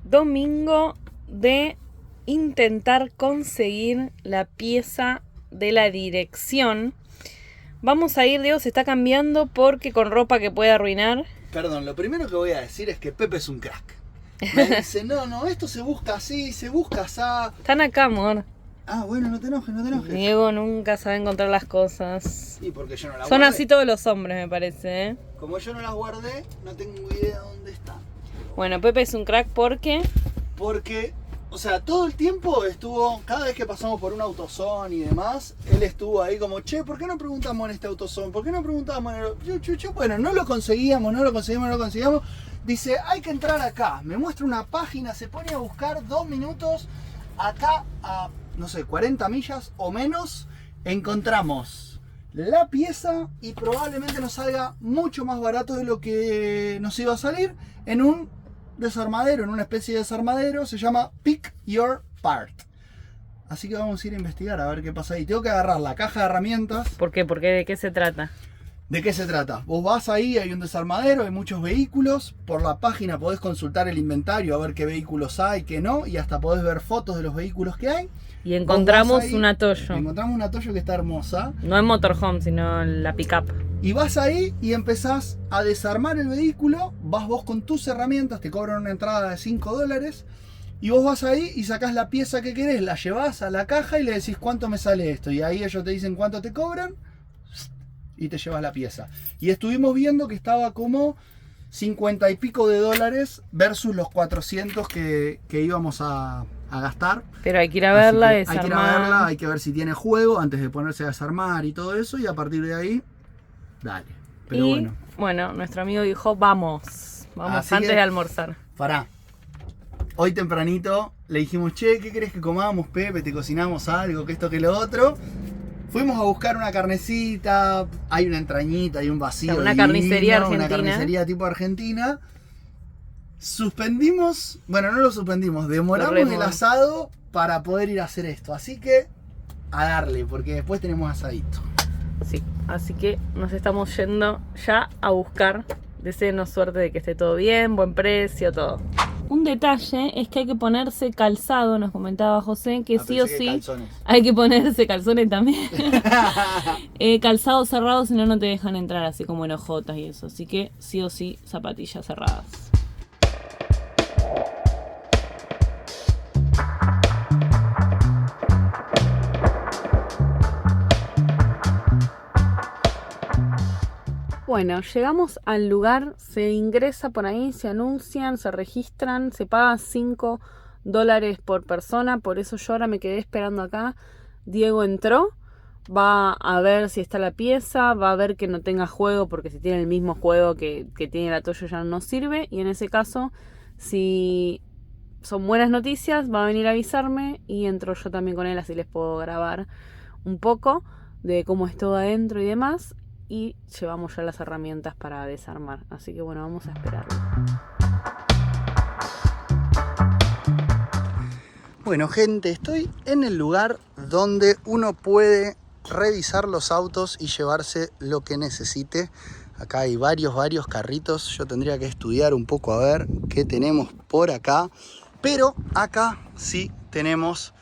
domingo de intentar conseguir la pieza de la dirección. Vamos a ir, Diego se está cambiando porque con ropa que puede arruinar. Perdón, lo primero que voy a decir es que Pepe es un crack. Me dice, no, esto se busca así, se busca así. Están acá, amor. Ah, bueno, no te enojes. Diego nunca sabe encontrar las cosas. Y porque yo no las Son guardé. así todos los hombres, me parece, ¿eh? Como yo no las guardé, no tengo idea dónde están. Bueno, Pepe es un crack porque... Porque, o sea, todo el tiempo estuvo, cada vez que pasamos por un AutoZone y demás, él estuvo ahí como, che, ¿por qué no preguntamos en este AutoZone? ¿Por qué no preguntamos en el... Bueno, no lo conseguíamos. Dice, hay que entrar acá. Me muestra una página, se pone a buscar 2 minutos. Acá a, no sé, 40 millas o menos, encontramos la pieza y probablemente nos salga mucho más barato de lo que nos iba a salir en un desarmadero, en una especie de desarmadero. Se llama Pick Your Part. Así que vamos a ir a investigar a ver qué pasa ahí. Tengo que agarrar la caja de herramientas. ¿Por qué? ¿Por qué? ¿De qué se trata? ¿De qué se trata? Vos vas ahí, hay un desarmadero, hay muchos vehículos. Por la página podés consultar el inventario, a ver qué vehículos hay, qué no. Y hasta podés ver fotos de los vehículos que hay. Y encontramos ahí, una Toyo. Encontramos una Toyo que está hermosa. No en motorhome, sino en la pickup. Y vas ahí y empezás a desarmar el vehículo. Vas vos con tus herramientas, te cobran una entrada de $5. Y vos vas ahí y sacás la pieza que querés, la llevás a la caja y le decís cuánto me sale esto. Y ahí ellos te dicen cuánto te cobran y te llevas la pieza. Y estuvimos viendo que estaba como 50 y pico de dólares versus los 400 que íbamos a gastar. Pero hay que ir a verla, Hay que ir a desarmar. verla, hay que ver si tiene juego antes de ponerse a desarmar y todo eso. Y a partir de ahí, dale. Pero y bueno, nuestro amigo dijo, vamos Así antes que, de almorzar. Pará. Hoy tempranito le dijimos, che, ¿qué querés que comamos, Pepe? Te cocinamos algo, que esto, que lo otro. Fuimos a buscar una carnecita, hay una entrañita, hay un vacío. Una divino, carnicería argentina. Una carnicería tipo argentina. Suspendimos, bueno, no lo suspendimos, demoramos el asado para poder ir a hacer esto. Así que a darle, porque después tenemos asadito. Sí, así que nos estamos yendo ya a buscar. Deseenos suerte de que esté todo bien, buen precio, todo. Un detalle es que hay que ponerse calzado, nos comentaba José, que sí o sí calzones. hay que ponerse calzones también. Calzado cerrado, si no, no te dejan entrar, así como en ojotas y eso. Así que sí o sí, zapatillas cerradas. Bueno, llegamos al lugar, se ingresa por ahí, se anuncian, se registran, se paga $5 por persona, por eso yo ahora me quedé esperando acá. Diego entró, va a ver si está la pieza, va a ver que no tenga juego, porque si tiene el mismo juego que tiene la Toyo ya no sirve, y en ese caso, si son buenas noticias, va a venir a avisarme, y entro yo también con él, así les puedo grabar un poco de cómo es todo adentro y demás. Y llevamos ya las herramientas para desarmar. Así que bueno, vamos a esperarlo. Bueno, gente, estoy en el lugar donde uno puede revisar los autos y llevarse lo que necesite. Acá hay varios carritos. Yo tendría que estudiar un poco a ver qué tenemos por acá. Pero acá sí tenemos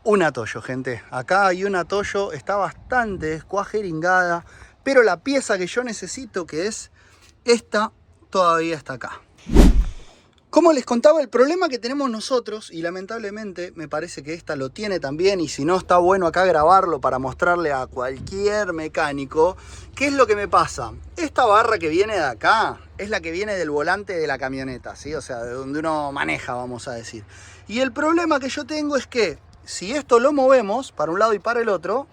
una Toyo, gente. Acá hay una Toyo, está bastante descuajeringada. Pero la pieza que yo necesito, que es esta, todavía está acá. Como les contaba, el problema que tenemos nosotros, y lamentablemente me parece que esta lo tiene también, y si no está bueno acá grabarlo para mostrarle a cualquier mecánico, ¿qué es lo que me pasa? Esta barra que viene de acá es la que viene del volante de la camioneta, ¿sí? O sea, de donde uno maneja, vamos a decir. Y el problema que yo tengo es que si esto lo movemos para un lado y para el otro,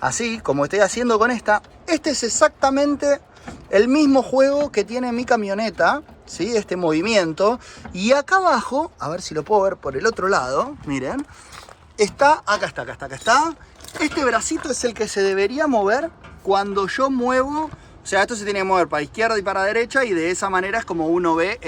así como estoy haciendo con esta, este es exactamente el mismo juego que tiene mi camioneta, ¿sí? Este movimiento. Y acá abajo, a ver si lo puedo ver por el otro lado, miren, acá está. Este bracito es el que se debería mover cuando yo muevo. O sea, esto se tiene que mover para izquierda y para derecha, y de esa manera es como uno ve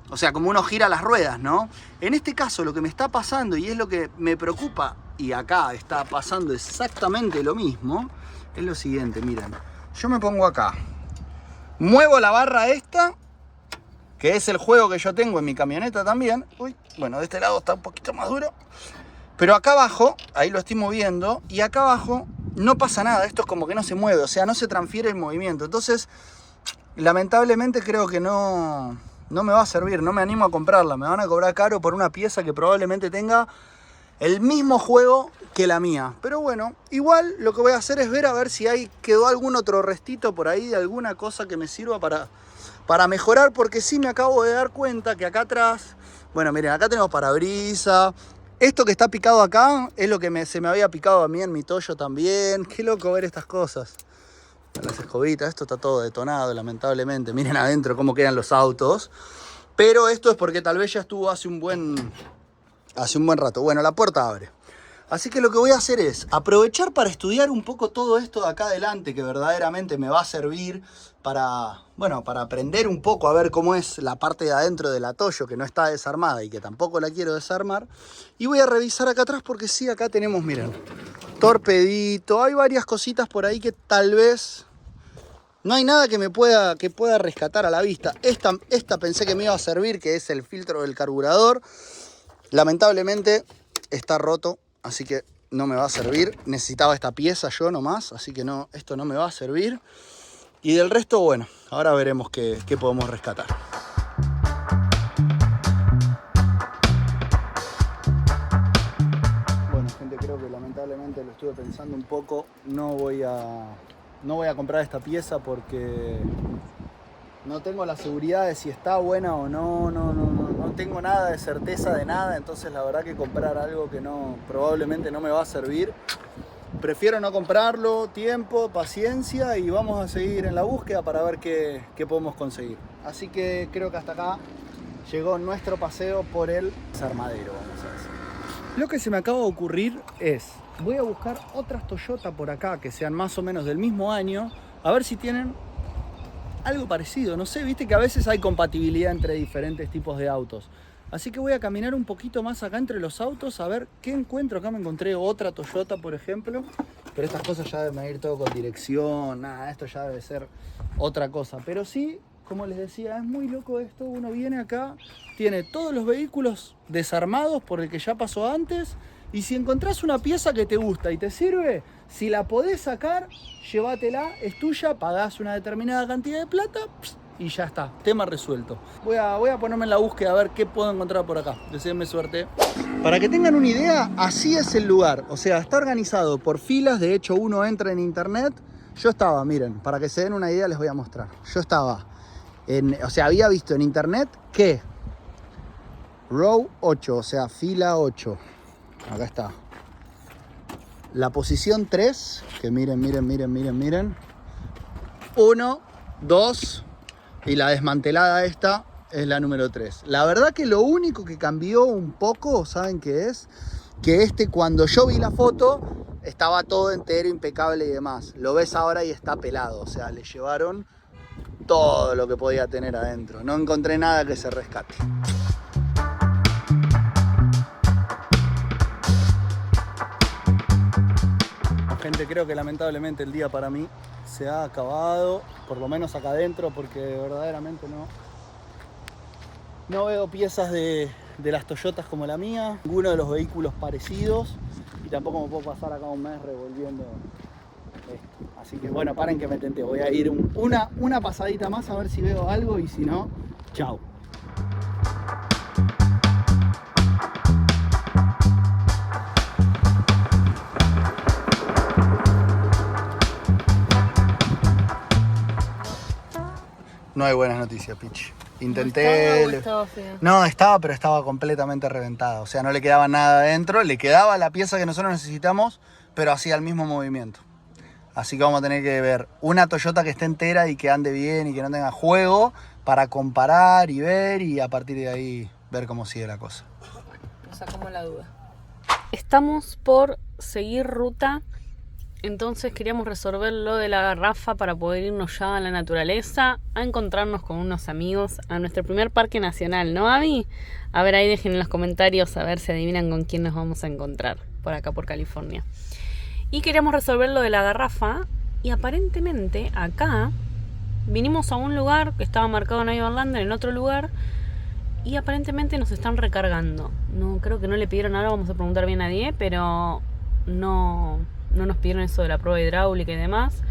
o sea, como uno gira las ruedas, ¿no? En este caso, lo que me está pasando, y es lo que me preocupa, y acá está pasando exactamente lo mismo, es lo siguiente, miren. Yo me pongo acá, muevo la barra esta, que es el juego que yo tengo en mi camioneta también. Uy, bueno, de este lado está un poquito más duro. Pero acá abajo, ahí lo estoy moviendo, y acá abajo no pasa nada. Esto es como que no se mueve, o sea, no se transfiere el movimiento. Entonces, lamentablemente creo que no me va a servir, no me animo a comprarla. Me van a cobrar caro por una pieza que probablemente tenga el mismo juego que la mía. Pero bueno, igual lo que voy a hacer es ver a ver si quedó algún otro restito por ahí de alguna cosa que me sirva para mejorar, porque sí me acabo de dar cuenta que acá atrás, bueno, miren, acá tenemos parabrisas. Esto que está picado acá es lo que se me había picado a mí en mi Toyo también. Qué loco ver estas cosas. Las escobitas, esto está todo detonado, lamentablemente. Miren adentro cómo quedan los autos. Pero esto es porque tal vez ya estuvo hace un buen rato. Bueno, la puerta abre. Así que lo que voy a hacer es aprovechar para estudiar un poco todo esto de acá adelante, que verdaderamente me va a servir para aprender un poco a ver cómo es la parte de adentro de la Toyo, que no está desarmada y que tampoco la quiero desarmar. Y voy a revisar acá atrás porque sí, acá tenemos, miren, torpedito, hay varias cositas por ahí que tal vez no hay nada que pueda rescatar a la vista. Esta pensé que me iba a servir, que es el filtro del carburador. Lamentablemente está roto, así que no me va a servir. Necesitaba esta pieza yo nomás, así que no, esto no me va a servir. Y del resto, bueno, ahora veremos qué podemos rescatar. Bueno, gente, creo que lamentablemente lo estuve pensando un poco. No voy a comprar esta pieza porque no tengo la seguridad de si está buena o no. No tengo nada de certeza de nada. Entonces la verdad que comprar algo que probablemente no me va a servir. Prefiero no comprarlo, tiempo, paciencia, y vamos a seguir en la búsqueda para ver qué podemos conseguir. Así que creo que hasta acá llegó nuestro paseo por el desarmadero, vamos a decir. Lo que se me acaba de ocurrir es, voy a buscar otras Toyota por acá que sean más o menos del mismo año, a ver si tienen algo parecido. No sé, viste que a veces hay compatibilidad entre diferentes tipos de autos. Así que voy a caminar un poquito más acá entre los autos a ver qué encuentro. Acá me encontré otra Toyota, por ejemplo. Pero estas cosas ya deben ir todo con dirección. Nada, esto ya debe ser otra cosa. Pero sí, como les decía, es muy loco esto. Uno viene acá, tiene todos los vehículos desarmados por el que ya pasó antes. Y si encontrás una pieza que te gusta y te sirve, si la podés sacar, llévatela, es tuya, pagás una determinada cantidad de plata y ya está, tema resuelto. Voy a ponerme en la búsqueda a ver qué puedo encontrar por acá. Deseenme suerte. Para que tengan una idea, así es el lugar. O sea, está organizado por filas. De hecho, uno entra en internet. Yo estaba, miren, para que se den una idea les voy a mostrar. Yo estaba, había visto en internet que row 8, o sea, fila 8. Acá está. La posición 3, que miren. 1, 2... y la desmantelada esta es la número 3. La verdad que lo único que cambió un poco, ¿saben qué es? Que cuando yo vi la foto, estaba todo entero, impecable y demás. Lo ves ahora y está pelado. O sea, le llevaron todo lo que podía tener adentro. No encontré nada que se rescate. Gente, creo que lamentablemente el día para mí se ha acabado, por lo menos acá adentro, porque verdaderamente no veo piezas de las Toyotas como la mía, ninguno de los vehículos parecidos, y tampoco me puedo pasar acá un mes revolviendo esto. Así que bueno, paren que me tenté, voy a ir una pasadita más a ver si veo algo, y si no, chao. No hay buenas noticias, Pitch. Intenté... No, estaba, pero estaba completamente reventada. O sea, no le quedaba nada adentro. Le quedaba la pieza que nosotros necesitamos, pero hacía el mismo movimiento. Así que vamos a tener que ver una Toyota que esté entera y que ande bien y que no tenga juego para comparar y ver, y a partir de ahí ver cómo sigue la cosa. Nos sacamos la duda. Estamos por seguir ruta. Entonces queríamos resolver lo de la garrafa para poder irnos ya a la naturaleza, a encontrarnos con unos amigos a nuestro primer parque nacional, ¿no, Abby? A ver, ahí dejen en los comentarios a ver si adivinan con quién nos vamos a encontrar por acá, por California. Y queríamos resolver lo de la garrafa, y aparentemente acá vinimos a un lugar que estaba marcado en Overlander, en otro lugar, y aparentemente nos están recargando. No, creo que no le pidieron nada, vamos a preguntar bien a Die, pero no nos pidieron eso de la prueba hidráulica y demás.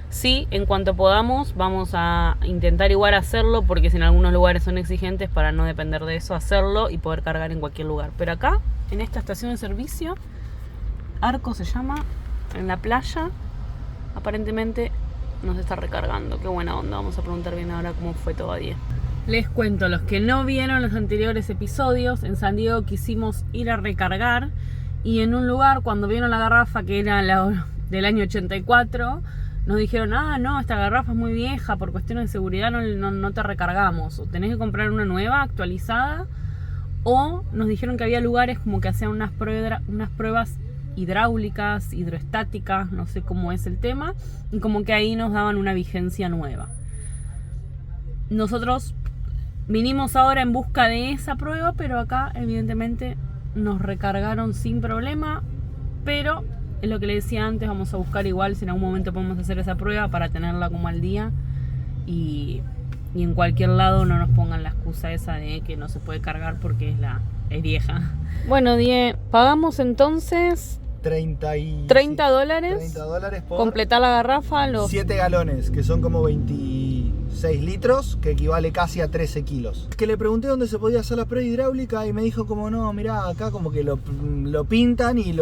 Sí, en cuanto podamos, vamos a intentar igual hacerlo, porque si en algunos lugares son exigentes, para no depender de eso, hacerlo y poder cargar en cualquier lugar. Pero acá, en esta estación de servicio, Arco se llama, en la playa, aparentemente nos está recargando. Qué buena onda, vamos a preguntar bien ahora cómo fue todo día. Les cuento, los que no vieron los anteriores episodios, en San Diego quisimos ir a recargar y en un lugar, cuando vieron la garrafa, que era la del año 84, nos dijeron, no, esta garrafa es muy vieja, por cuestiones de seguridad no te recargamos, o tenés que comprar una nueva, actualizada, o nos dijeron que había lugares como que hacían unas pruebas hidráulicas, hidroestáticas, no sé cómo es el tema, y como que ahí nos daban una vigencia nueva. Nosotros vinimos ahora en busca de esa prueba, pero acá evidentemente nos recargaron sin problema, pero es lo que le decía antes, vamos a buscar igual si en algún momento podemos hacer esa prueba para tenerla como al día y en cualquier lado no nos pongan la excusa esa de que no se puede cargar porque es vieja. Bueno, Die, pagamos entonces $30 $30 por completar la garrafa, los 7 galones, que son como 26 litros, que equivale casi a 13 kilos. Que le pregunté dónde se podía hacer la prueba hidráulica y me dijo como no, mirá, acá como que lo pintan y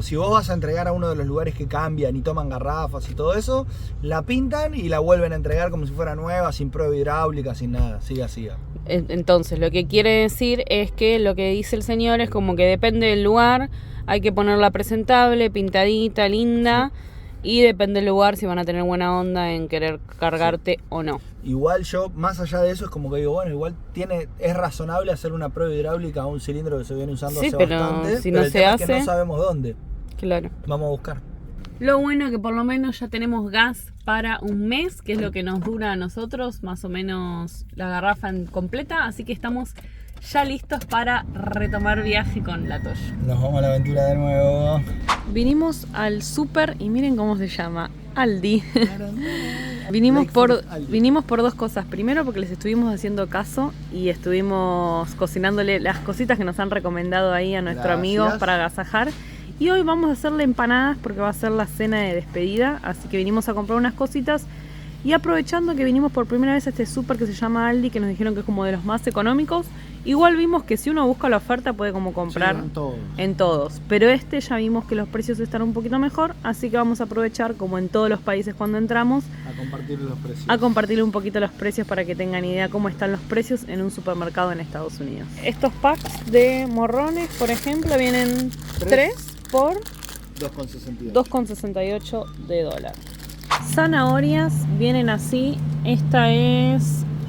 si vos vas a entregar a uno de los lugares que cambian y toman garrafas y todo eso, la pintan y la vuelven a entregar como si fuera nueva, sin prueba hidráulica, sin nada, siga. Entonces, lo que quiere decir es que lo que dice el señor es como que depende del lugar, hay que ponerla presentable, pintadita, linda, sí. Y depende del lugar si van a tener buena onda en querer cargarte o no. Igual yo, más allá de eso, es como que digo, bueno, igual es razonable hacer una prueba hidráulica a un cilindro que se viene usando hace bastante, si pero no el se tema hace, es que no sabemos dónde. Claro. Vamos a buscar. Lo bueno es que por lo menos ya tenemos gas para un mes, que es lo que nos dura a nosotros, más o menos la garrafa completa, así que estamos ya listos para retomar viaje con la Toyo. Nos vamos a la aventura de nuevo. Vinimos al súper y miren cómo se llama, Aldi. Vinimos por dos cosas. Primero porque les estuvimos haciendo caso y estuvimos cocinándole las cositas que nos han recomendado ahí a nuestro amigo para agasajar. Y hoy vamos a hacerle empanadas porque va a ser la cena de despedida, así que vinimos a comprar unas cositas. Y aprovechando que vinimos por primera vez a este súper que se llama Aldi, que nos dijeron que es como de los más económicos, igual vimos que si uno busca la oferta puede como comprar en todos. Pero ya vimos que los precios están un poquito mejor, así que vamos a aprovechar, como en todos los países cuando entramos, a compartir los precios. A compartir un poquito los precios para que tengan idea cómo están los precios en un supermercado en Estados Unidos. Estos packs de morrones, por ejemplo, vienen 3 por $2.68 de dólar. Zanahorias vienen así,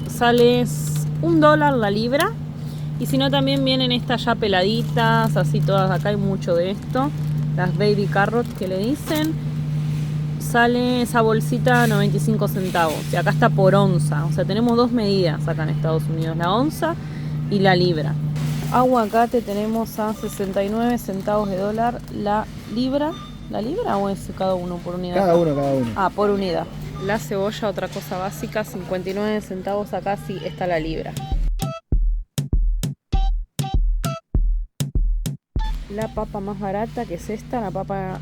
sale $1 la libra, y si no también vienen estas ya peladitas, así todas, acá hay mucho de esto, las baby carrots que le dicen, sale esa bolsita 95 centavos, y acá está por onza, o sea tenemos dos medidas acá en Estados Unidos, la onza y la libra. Aguacate tenemos a 69 centavos de dólar la libra. ¿La libra o es cada uno por unidad? Cada uno. Ah, por unidad. La cebolla, otra cosa básica, 59 centavos acá, sí está la libra. La papa más barata, que es esta, la papa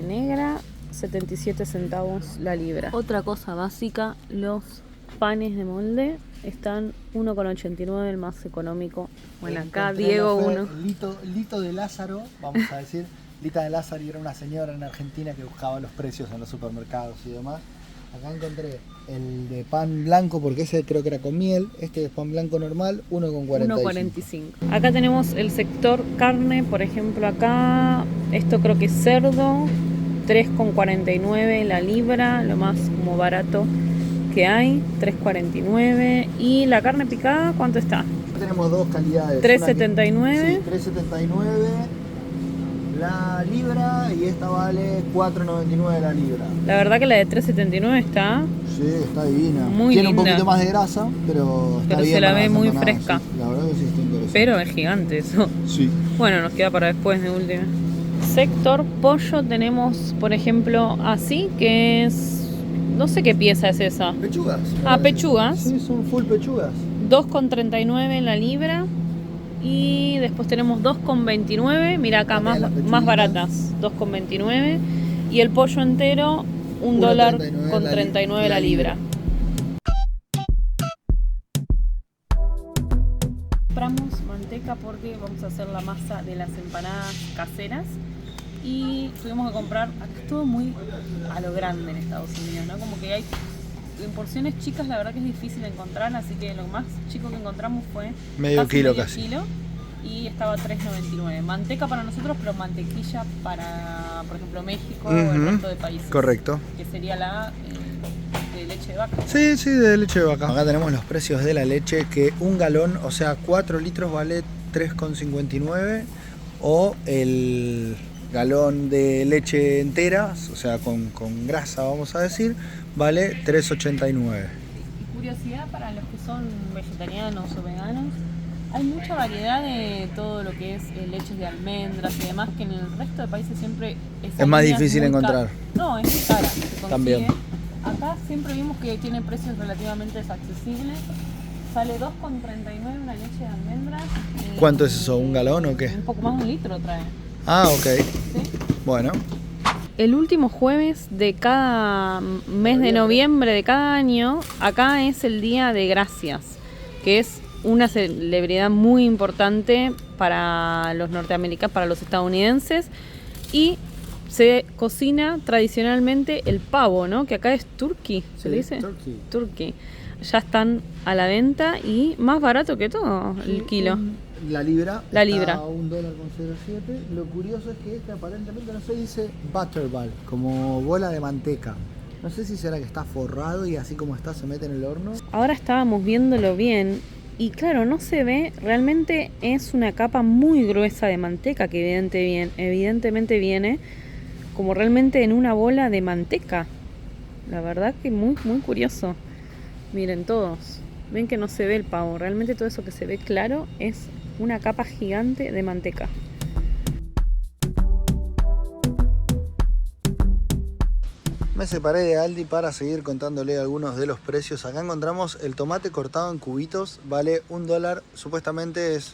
negra, 77 centavos la libra. Otra cosa básica, los panes de molde están 1,89 el más económico. Bueno, acá Diego uno. Lito de Lázaro, vamos a decir. Lita de Lázaro era una señora en Argentina que buscaba los precios en los supermercados y demás. Acá encontré el de pan blanco, porque ese creo que era con miel. Este es pan blanco normal, 1,45. Acá tenemos el sector carne, por ejemplo acá, esto creo que es cerdo, 3,49 la libra, lo más como barato que hay, 3,49. Y la carne picada, ¿cuánto está? Tenemos dos calidades. 3,79. Sí, 3,79 la libra, y esta vale 4,99 la libra. La verdad que la de 3,79 está... Sí, está divina. Muy Tiene linda. Un poquito más de grasa, pero está bien. Se la ve muy fresca. Sí, la verdad que sí está interesante. Pero es gigante eso. Sí. Bueno, nos queda para después de última. Sector pollo tenemos, por ejemplo, así, que es No sé qué pieza es esa. Pechugas. Ah, pechugas. Sí, son full pechugas. 2,39 la libra. Y después tenemos 2,29. Mira acá, más baratas. 2,29. Y el pollo entero, $1,39 la libra. Compramos manteca porque vamos a hacer la masa de las empanadas caseras. Y fuimos a comprar, acá es todo muy a lo grande en Estados Unidos, ¿no? Como que hay, en porciones chicas la verdad que es difícil de encontrar, así que lo más chico que encontramos fue medio kilo. Y estaba $3,99. Manteca para nosotros, pero mantequilla para, por ejemplo, México o el resto de países. Correcto. Que sería la de leche de vaca. Sí, sí, de leche de vaca. Acá tenemos los precios de la leche, que un galón, o sea, 4 litros vale 3,59, o el galón de leche entera, o sea, con grasa, vamos a decir, vale 3,89. Y curiosidad para los que son vegetarianos o veganos, hay mucha variedad de todo lo que es leches de almendras y demás, que en el resto de países siempre es más difícil encontrar. No, es cara, se consigue. También. Acá siempre vimos que tiene precios relativamente accesibles. Sale $2,39 una leche de almendras. ¿Cuánto es eso? ¿Un galón o qué? Un poco más de 1 litro trae. Ah, ok. ¿Sí? Bueno. El último jueves de cada mes de noviembre de cada año, acá es el Día de Gracias, que es una celebridad muy importante para los norteamericanos, para los estadounidenses, y se cocina tradicionalmente el pavo, ¿no? Que acá es turkey, ¿se le dice? Turkey. Ya están a la venta y más barato que todo el kilo. La libra. La libra. Está a $1,07. Lo curioso es que este aparentemente no se dice butterball, como bola de manteca. No sé si será que está forrado y así como está se mete en el horno. Ahora estábamos viéndolo bien y claro, no se ve, realmente es una capa muy gruesa de manteca que evidentemente viene como realmente en una bola de manteca. La verdad que muy, muy curioso. Miren todos, ven que no se ve el pavo, realmente todo eso que se ve claro es una capa gigante de manteca. Me separé de Aldi para seguir contándole algunos de los precios. Acá encontramos el tomate cortado en cubitos, vale $1. Supuestamente es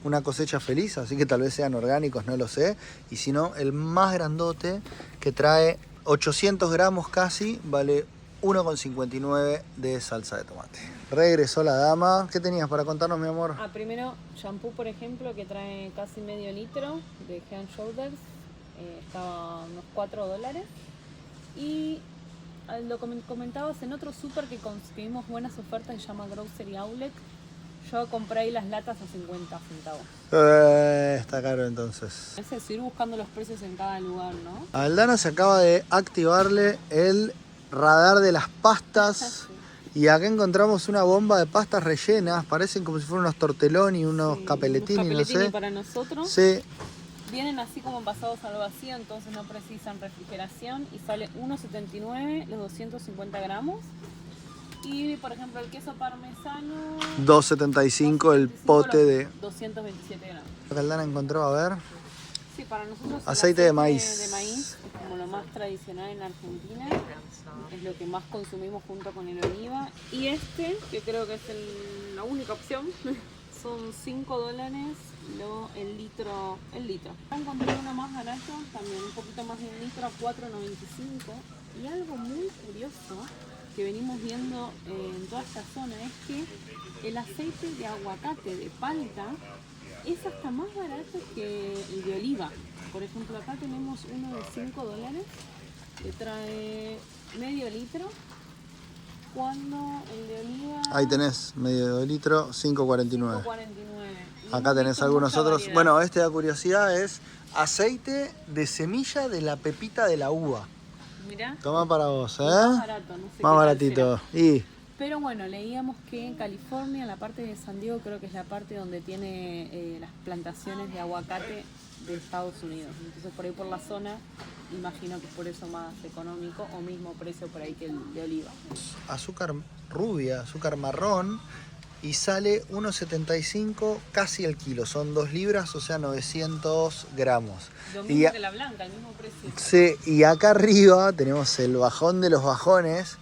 una cosecha feliz, así que tal vez sean orgánicos, no lo sé. Y si no, el más grandote, que trae 800 gramos casi, vale $1,59 de salsa de tomate. Regresó la dama. ¿Qué tenías para contarnos, mi amor? Primero, shampoo, por ejemplo, que trae casi medio litro de Head & Shoulders. Estaba unos $4. Y lo comentabas en otro súper que conseguimos buenas ofertas, se llama Grocery Outlet. Yo compré ahí las latas a 50 centavos. Está caro entonces. Es decir, ir buscando los precios en cada lugar, ¿no? A Aldana se acaba de activarle el radar de las pastas. Y acá encontramos una bomba de pastas rellenas. Parecen como si fueran unos tortelloni, unos capelletini, no sé. Para nosotros. Sí. Vienen así como envasados al vacío, entonces no precisan refrigeración. Y sale $1,79 los 250 gramos. Y por ejemplo el queso parmesano, $2,75 el pote de 227 gramos. Acá Aldana encontró, a ver. Sí, para nosotros aceite de maíz. Es como lo más tradicional en Argentina. Es lo que más consumimos junto con el oliva. Y este, que creo que es la única opción, son $5 el litro. Encontré uno más barato, también un poquito más de un litro, a $4,95. Y algo muy curioso que venimos viendo en toda esta zona es que el aceite de aguacate de palta es hasta más barato que el de oliva. Por ejemplo, acá tenemos uno de $5 que trae medio litro, cuando el de oliva... Ahí tenés, medio litro, $5,49. Acá tenés algunos otros. Variedad. Bueno, este de curiosidad es aceite de semilla de la pepita de la uva. Mirá. Toma para vos, ¿eh? Más barato, no sé más qué baratito. Y pero bueno, leíamos que en California, la parte de San Diego, creo que es la parte donde tiene las plantaciones de aguacate de Estados Unidos. Entonces por ahí por la zona, imagino que es por eso más económico o mismo precio por ahí que el de oliva. azúcar rubia, azúcar marrón, y sale 1,75 casi el kilo. Son 2 libras, o sea 900 gramos. Lo mismo que la blanca, el mismo precio. Sí, y acá arriba tenemos el bajón de los bajones,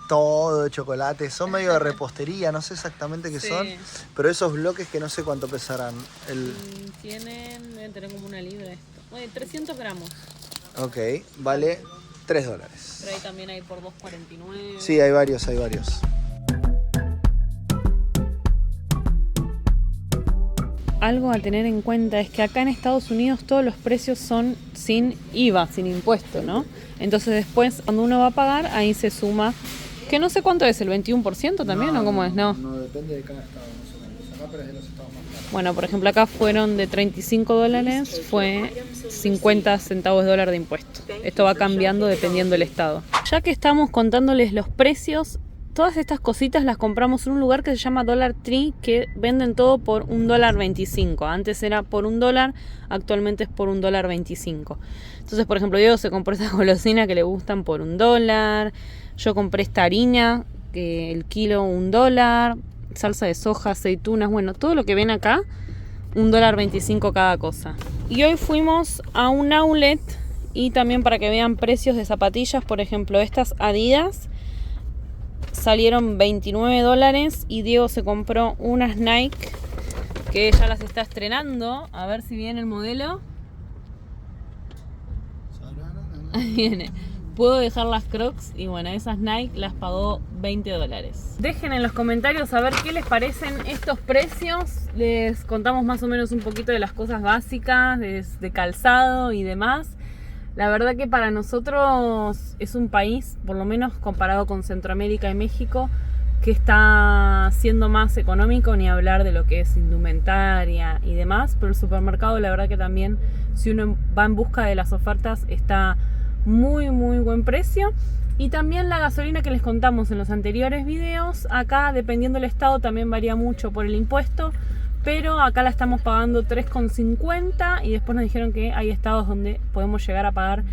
todo de chocolate. Son medio de repostería, no sé exactamente qué son, pero esos bloques que no sé cuánto pesarán. Deben tener como 1 libra esto. Oye, 300 gramos. Ok, vale $3. Pero ahí también hay por 2,49. Sí, hay varios, hay varios. Algo a tener en cuenta es que acá en Estados Unidos todos los precios son sin IVA, sin impuesto, ¿no? Entonces después, cuando uno va a pagar, ahí se suma, que no sé cuánto es, ¿el 21% también o cómo es? No, depende de cada estado, más o menos. Acá, pero es de los estados más caros. Bueno, por ejemplo, acá fueron de $35, fue 50 centavos de dólar de impuesto. Esto va cambiando dependiendo del estado. Ya que estamos contándoles los precios, todas estas cositas las compramos en un lugar que se llama Dollar Tree, que venden todo por $1.25. Antes era por $1, actualmente es por $1.25. Entonces, por ejemplo, Diego se compró esta golosina que le gustan por $1. Yo compré esta harina, que el kilo $1. Salsa de soja, aceitunas, bueno, todo lo que ven acá, $1.25 cada cosa. Y hoy fuimos a un outlet y también para que vean precios de zapatillas, por ejemplo, estas Adidas salieron $29 y Diego se compró unas Nike que ya las está estrenando. A ver si viene el modelo. Ahí viene. Puedo dejar las Crocs y bueno, esas Nike las pagó $20. Dejen en los comentarios a ver qué les parecen estos precios. Les contamos más o menos un poquito de las cosas básicas, de calzado y demás. La verdad que para nosotros es un país, por lo menos comparado con Centroamérica y México, que está siendo más económico, ni hablar de lo que es indumentaria y demás, pero el supermercado la verdad que también, si uno va en busca de las ofertas, está muy buen precio. Y también la gasolina que les contamos en los anteriores videos, acá dependiendo del estado también varía mucho por el impuesto, pero acá la estamos pagando $3,50 y después nos dijeron que hay estados donde podemos llegar a pagar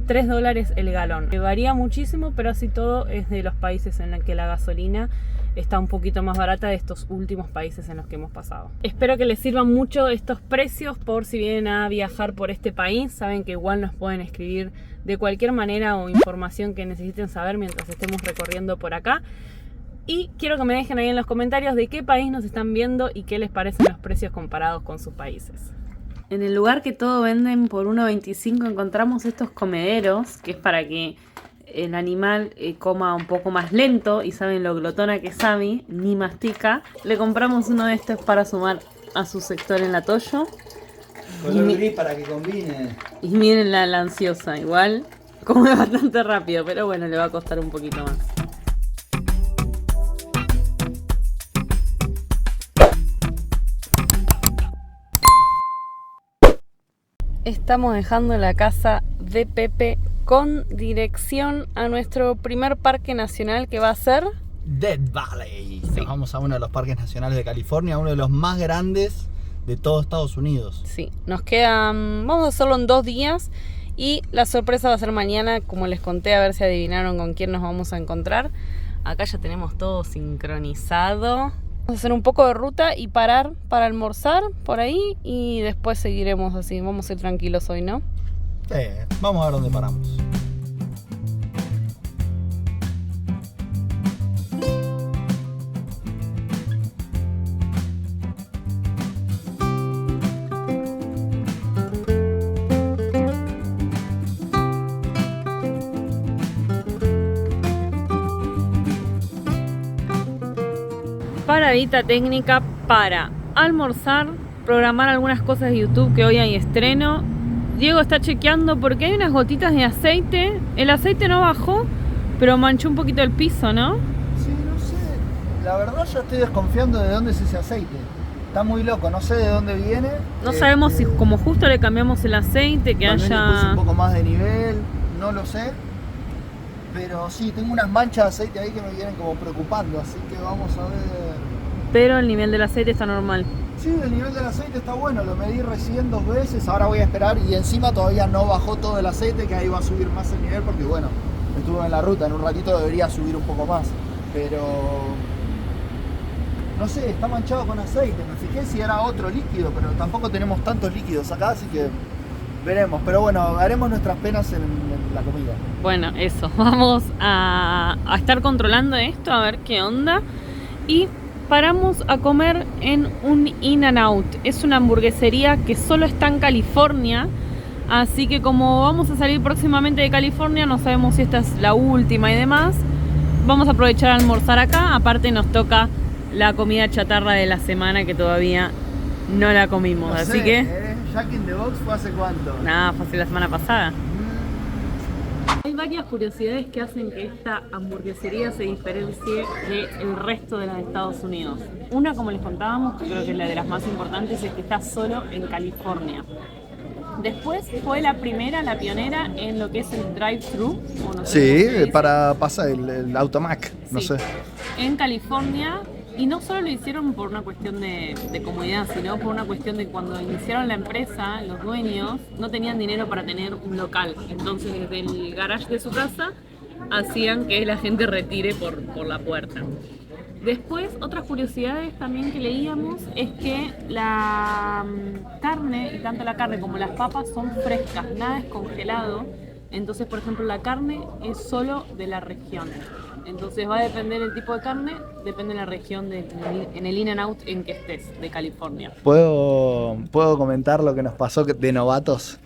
$3 el galón. Varía muchísimo, pero así todo es de los países en los que la gasolina está un poquito más barata de estos últimos países en los que hemos pasado. Espero que les sirvan mucho estos precios por si vienen a viajar por este país. Saben que igual nos pueden escribir de cualquier manera o información que necesiten saber mientras estemos recorriendo por acá. Y quiero que me dejen ahí en los comentarios de qué país nos están viendo y qué les parecen los precios comparados con sus países. En el lugar que todo venden por $1.25 encontramos estos comederos, que es para que el animal coma un poco más lento, y saben lo glotona que es Sammy, ni mastica. Le compramos uno de estos para sumar a su sector en la Toyo. Color gris para que combine. Y miren la ansiosa, igual come bastante rápido, pero bueno, le va a costar un poquito más. Estamos dejando la casa de Pepe con dirección a nuestro primer parque nacional, que va a ser Death Valley. Sí. Nos vamos a uno de los parques nacionales de California, uno de los más grandes de todo Estados Unidos. Sí, nos quedan, vamos a hacerlo en 2 días y la sorpresa va a ser mañana, como les conté, a ver si adivinaron con quién nos vamos a encontrar. Acá ya tenemos todo sincronizado. Vamos a hacer un poco de ruta y parar para almorzar por ahí y después seguiremos así. Vamos a ir tranquilos hoy, ¿no? Sí, vamos a ver dónde paramos. Paradita técnica para almorzar, programar algunas cosas de YouTube, que hoy hay estreno. Diego está chequeando porque hay unas gotitas de aceite. El aceite no bajó, pero manchó un poquito el piso, ¿no? Sí, no sé. La verdad yo estoy desconfiando de dónde es ese aceite. Está muy loco, no sé de dónde viene. No sabemos si como justo le cambiamos el aceite, que tal vez le puse haya... un poco más de nivel, no lo sé. Pero sí, tengo unas manchas de aceite ahí que me vienen como preocupando, así que vamos a ver. Pero el nivel del aceite está normal. Sí, el nivel del aceite está bueno, lo medí recién 2 veces, ahora voy a esperar y encima todavía no bajó todo el aceite, que ahí va a subir más el nivel porque bueno, estuve en la ruta, en un ratito debería subir un poco más, pero No sé, está manchado con aceite. Me fijé si era otro líquido, pero tampoco tenemos tantos líquidos acá, así que veremos. Pero bueno, haremos nuestras penas en la comida. Bueno, eso. Vamos a estar controlando esto, a ver qué onda. Y paramos a comer en un In-N-Out. Es una hamburguesería que solo está en California. Así que como vamos a salir próximamente de California, no sabemos si esta es la última y demás. Vamos a aprovechar a almorzar acá. Aparte nos toca la comida chatarra de la semana que todavía no la comimos. No así sé, que... Jack in the Box fue hace cuánto. Nada, fue la semana pasada. Hay varias curiosidades que hacen que esta hamburguesería se diferencie del resto de las de Estados Unidos. Una, como les contábamos, que creo que es la de las más importantes, es que está solo en California. Después fue la primera, la pionera en lo que es el drive-thru. No sé sí, para pasar el Automac, no sí, sé. En California. Y no solo lo hicieron por una cuestión de comodidad, sino por una cuestión de cuando iniciaron la empresa, los dueños no tenían dinero para tener un local. Entonces desde el garage de su casa hacían que la gente retire por la puerta. Después, otras curiosidades también que leíamos es que la carne, y tanto la carne como las papas, son frescas, nada es congelado. Entonces, por ejemplo, la carne es solo de la región. Entonces va a depender el tipo de carne, depende de la región en el In-N-Out en que estés, de California. ¿Puedo comentar lo que nos pasó de novatos?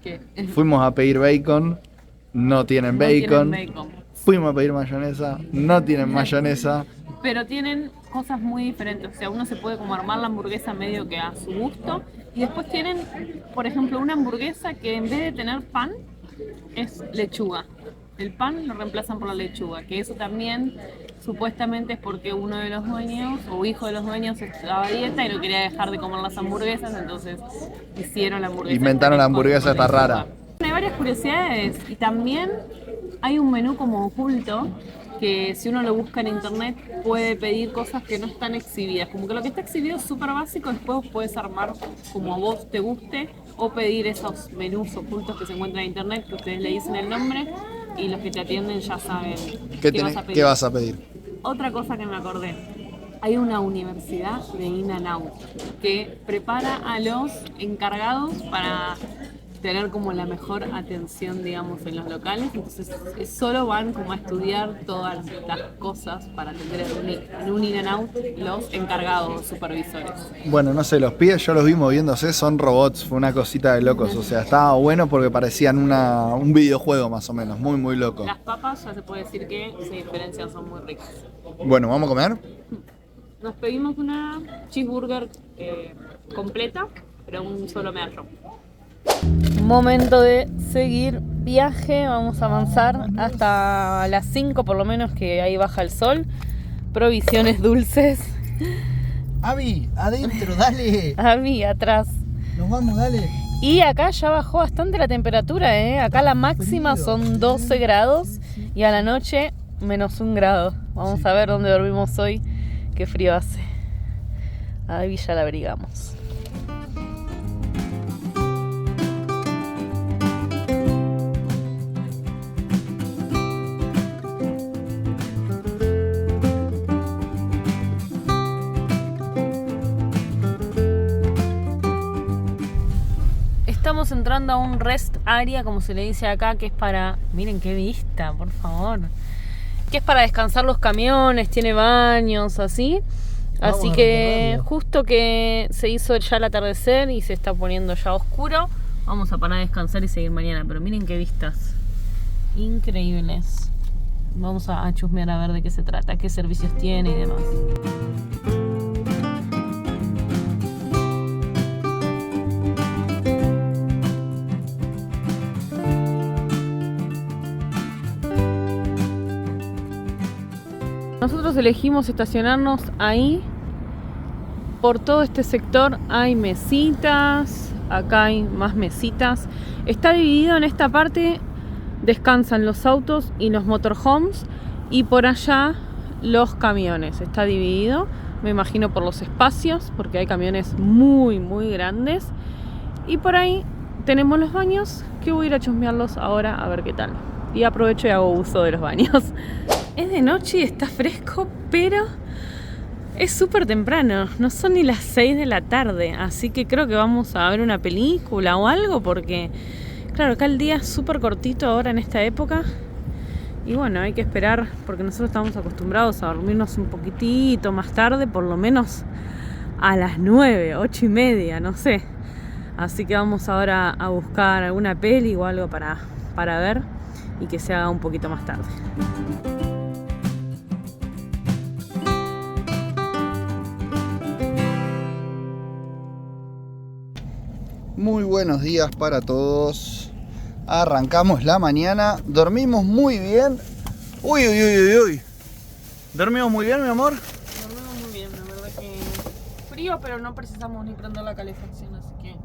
¿Qué? Fuimos a pedir bacon, no tienen bacon. Fuimos a pedir mayonesa, no tienen mayonesa. Pero tienen cosas muy diferentes, o sea, uno se puede como armar la hamburguesa medio que a su gusto. Y después tienen, por ejemplo, una hamburguesa que en vez de tener pan, es lechuga. El pan lo reemplazan por la lechuga, que eso también supuestamente es porque uno de los dueños o hijo de los dueños estaba a dieta y no quería dejar de comer las hamburguesas, entonces hicieron la hamburguesa. Inventaron la hamburguesa esta rara. Hay varias curiosidades y también hay un menú como oculto que si uno lo busca en internet puede pedir cosas que no están exhibidas. Como que lo que está exhibido es súper básico, después puedes armar como a vos te guste o pedir esos menús ocultos que se encuentran en internet, que ustedes le dicen el nombre y los que te atienden ya saben qué vas a pedir. Otra cosa que me acordé, hay una universidad de In-N-Out que prepara a los encargados para tener como la mejor atención, digamos, en los locales. Entonces solo van como a estudiar todas las cosas para atender en un In-N-Out los encargados, supervisores. Bueno, no sé, los pibes yo los vi moviéndose, son robots, fue una cosita de locos. O sea, estaba bueno porque parecían un videojuego más o menos, muy muy loco. Las papas ya se puede decir que se diferencian, son muy ricas. Bueno, ¿vamos a comer? Nos pedimos una cheeseburger completa, pero un solo medallón. Momento de seguir viaje, vamos a avanzar hasta las 5 por lo menos, que ahí baja el sol. Provisiones dulces. Avi, adentro, dale. Avi, atrás. Nos vamos, dale. Y acá ya bajó bastante la temperatura, ¿eh? Acá la máxima son 12 grados y a la noche menos 1 grado. Vamos a ver dónde dormimos hoy, qué frío hace. A Avi ya la abrigamos. Estamos entrando a un rest area, como se le dice acá, que es para... Miren qué vista, por favor. Que es para descansar los camiones, tiene baños, así. Así que justo que se hizo ya el atardecer y se está poniendo ya oscuro, vamos a parar a descansar y seguir mañana. Pero miren qué vistas increíbles. Vamos a chusmear a ver de qué se trata, qué servicios tiene y demás. Nosotros elegimos estacionarnos ahí. Por todo este sector hay mesitas, acá hay más mesitas. Está dividido en esta parte, descansan los autos y los motorhomes, y por allá los camiones. Está dividido, me imagino por los espacios, porque hay camiones muy muy grandes. Y por ahí tenemos los baños, que voy a ir a chusmearlos ahora a ver qué tal. Y aprovecho y hago uso de los baños. Es de noche y está fresco, pero Es súper temprano, no son ni las 6 de la tarde, así que creo que vamos a ver una película o algo porque, claro, acá el día es súper cortito ahora en esta época. Y bueno, hay que esperar porque nosotros estamos acostumbrados a dormirnos un poquitito más tarde, por lo menos a las 9, 8 y media, no sé. Así que vamos ahora a buscar alguna peli o algo para ver y que se haga un poquito más tarde. Muy buenos días para todos. Arrancamos la mañana. Dormimos muy bien. Uy. ¿Dormimos muy bien, mi amor? Dormimos muy bien, la verdad que frío, pero no precisamos ni prender la calefacción, así que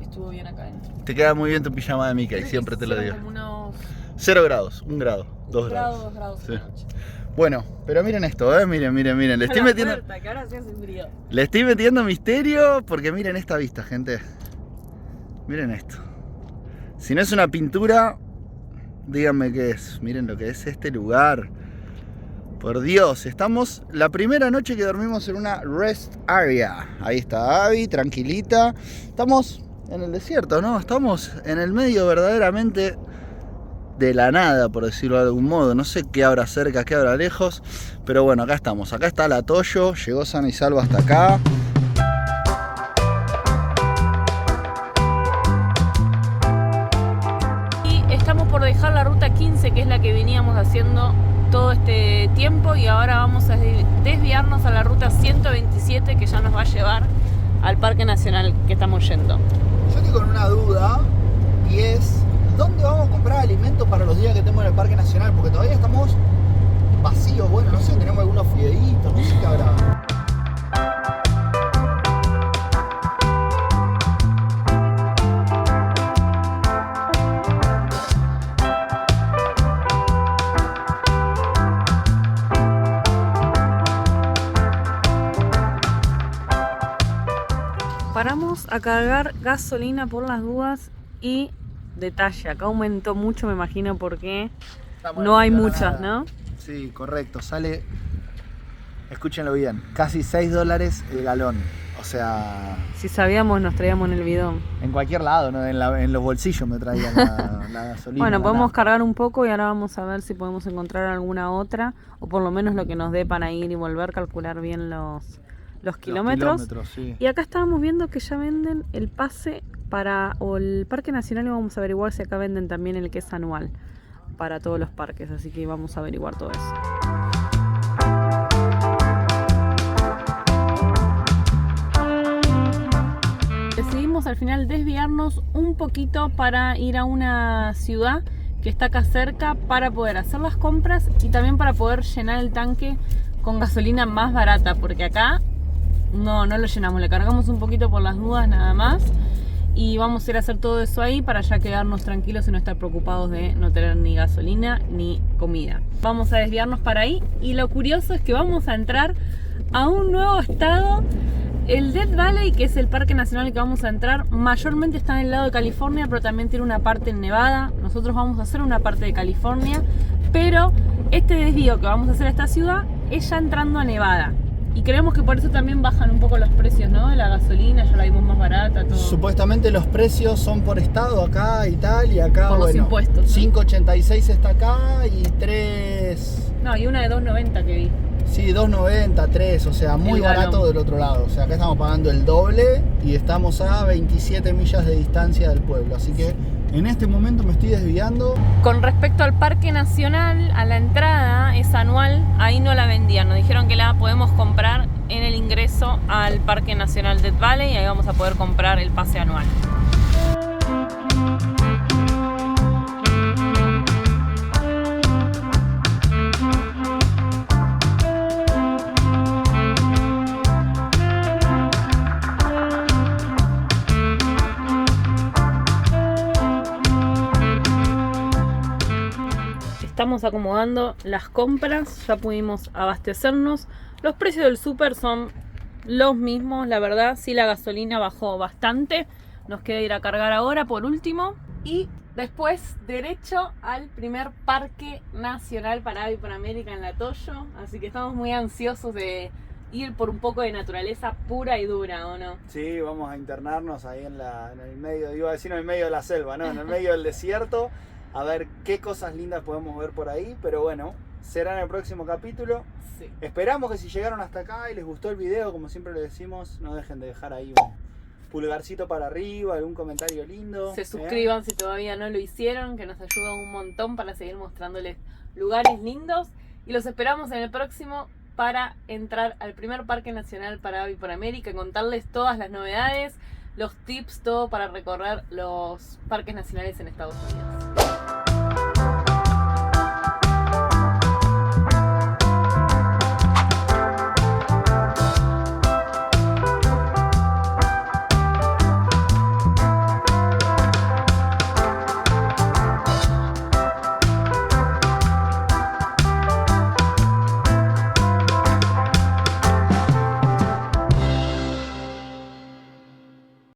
estuvo bien acá adentro. Te queda muy bien tu pijama de Mickey, siempre te lo digo. Como unos 0 grados, 1 grado, 2 grados. 2 grados Sí. en la noche. Bueno, pero miren esto, miren. Le estoy metiendo. Puerta, que ahora sí hace frío. Le estoy metiendo misterio porque miren esta vista, gente. Miren esto. Si no es una pintura, díganme qué es. Miren lo que es este lugar. Por Dios, estamos la primera noche que dormimos en una rest area. Ahí está Abby, tranquilita. Estamos en el desierto, ¿no? Estamos en el medio verdaderamente de la nada, por decirlo de algún modo. No sé qué habrá cerca, qué habrá lejos. Pero bueno, acá estamos. Acá está la Toyo. Llegó sana y salva hasta acá. Estamos por dejar la ruta 15, que es la que veníamos haciendo todo este tiempo, y ahora vamos a desviarnos a la ruta 127, que ya nos va a llevar al Parque Nacional que estamos yendo. Yo estoy con una duda, y es ¿dónde vamos a comprar alimentos para los días que tenemos en el Parque Nacional? Porque todavía estamos vacíos. Bueno, no sé, tenemos algunos fideitos, no sé qué habrá. Paramos a cargar gasolina por las dudas y detalle, acá aumentó mucho, me imagino, porque no hay muchas, ¿no? Sí, correcto, sale, escúchenlo bien, casi $6 el galón. O sea, si sabíamos nos traíamos en el bidón. En cualquier lado, ¿no? En los bolsillos me traían la gasolina. Bueno, podemos cargar un poco y ahora vamos a ver si podemos encontrar alguna otra, o por lo menos lo que nos dé para ir y volver, calcular bien los kilómetros. Sí. Y acá estábamos viendo que ya venden el pase o el Parque Nacional, y vamos a averiguar si acá venden también el que es anual para todos los parques, así que vamos a averiguar todo eso. Decidimos al final desviarnos un poquito para ir a una ciudad que está acá cerca para poder hacer las compras y también para poder llenar el tanque con gasolina más barata, porque acá no lo llenamos, le cargamos un poquito por las dudas nada más, y vamos a ir a hacer todo eso ahí para ya quedarnos tranquilos y no estar preocupados de no tener ni gasolina ni comida. Vamos a desviarnos para ahí, y lo curioso es que vamos a entrar a un nuevo estado. El Death Valley, que es el parque nacional que vamos a entrar, mayormente está en el lado de California, pero también tiene una parte en Nevada. Nosotros vamos a hacer una parte de California, pero este desvío que vamos a hacer a esta ciudad es ya entrando a Nevada. Y creemos que por eso también bajan un poco los precios, ¿no? De la gasolina, ya la vimos más barata, todo. Supuestamente los precios son por estado acá y tal, y acá, por los impuestos, ¿no? 5.86 está acá y 3... No, y una de 2.90 que vi. Sí, 2.90, 3, o sea, muy barato del otro lado. O sea, acá estamos pagando el doble y estamos a 27 millas de distancia del pueblo. Así que en este momento me estoy desviando. Con respecto al Parque Nacional, a la entrada es anual, ahí no la vendían. Nos dijeron que la podemos comprar en el ingreso al Parque Nacional Death Valley, y ahí vamos a poder comprar el pase anual. Estamos acomodando las compras, ya pudimos abastecernos. Los precios del súper son los mismos, la verdad. Sí, la gasolina bajó bastante. Nos queda ir a cargar ahora por último. Y después derecho al primer parque nacional para Ave y Panamérica en La Toyo. Así que estamos muy ansiosos de ir por un poco de naturaleza pura y dura, ¿o no? Sí, vamos a internarnos ahí en el medio, iba a decir en el medio de la selva, ¿no? En el medio del desierto, a ver qué cosas lindas podemos ver por ahí, pero bueno, será en el próximo capítulo. Sí. Esperamos que si llegaron hasta acá y les gustó el video, como siempre les decimos, no dejen de dejar ahí un pulgarcito para arriba, algún comentario lindo. Se suscriban si todavía no lo hicieron, que nos ayuda un montón para seguir mostrándoles lugares lindos. Y los esperamos en el próximo para entrar al primer Parque Nacional para Ave por América, contarles todas las novedades, los tips, todo para recorrer los parques nacionales en Estados Unidos.